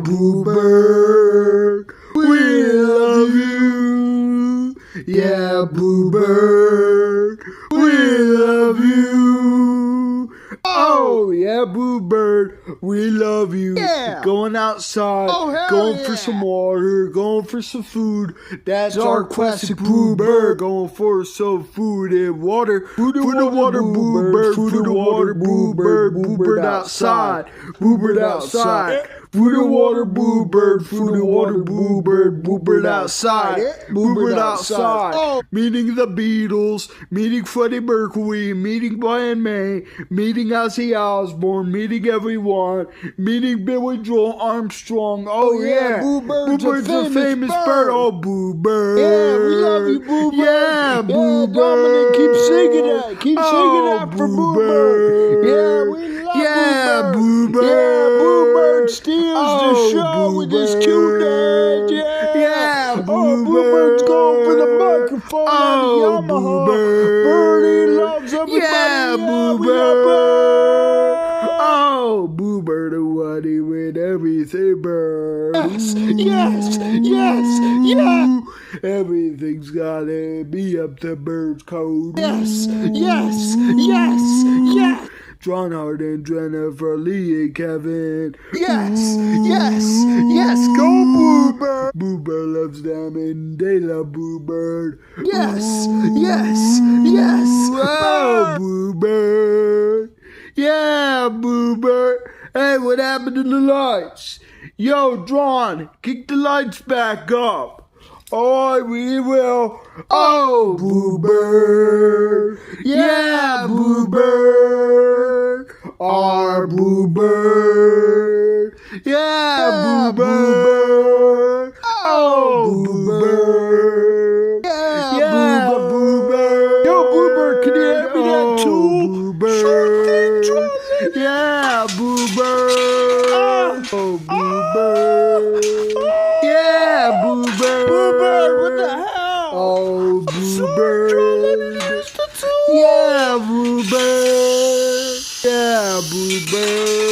Boo Bird, we love you. Yeah, Boo Bird, we love you. Oh, yeah, Boo Bird, we love you. Yeah. Going outside, going for some water, going for some food. That's our classic Boo Bird. Going for some food and water. Food and water, Boo Bird. Food and water, Boo Bird. Boo Bird outside. Boo Bird outside. Food and water, Boo Bird. Food and water, Boo Bird. Boo Bird outside. Boo Bird outside. Meeting the Beatles. Meeting Freddie Mercury. Meeting Brian May. Meeting Ozzy Osbourne. Meeting everyone. Meeting Billy Joel Armstrong. Oh yeah. Boo Bird's a famous bird. Oh, Boo Bird. Yeah, we love you, Boo Bird. Yeah, Boo Bird. Dominic, keep singing that. Keep singing that for Boo Bird. Yeah, we love Boo Bird. Yeah, Boo Bird steals the show with his cute dad. Yeah, Boo Bird's going for the microphone on the Yamaha. Boo Bird. Birdie loves everybody. Yeah, Boo we love Bird. Oh, Boo Bird and Woody with everything bird. Yes. Everything's gotta be up to Bird's code. Yes. John Hart and Jennifer Lee and Kevin. Yes. Go Boo Bird. Boo Bird loves them and they love Boo Bird. Yes. Oh, Boo Bird. Yeah, Boo Bird. Hey, what happened to the lights? Yo, John, kick the lights back up. Oh, we will. Oh, Boo Bird. Yeah, Boo Bird. Our Boo Bird. Yeah, Boo Bird. Oh, Boo Bird. Yeah, Boo Bird. Yo, Boo Bird, can you hand me that tool? Boo Bird. Sure thing, Charlie. Yeah, Boo Bird. Oh, Boo Bird. Yeah, Boo Bird. Boo Bird, what the hell? Oh, Boo Bird. Use the tool. Yeah, Boo Bird. Yeah, Boo Bird.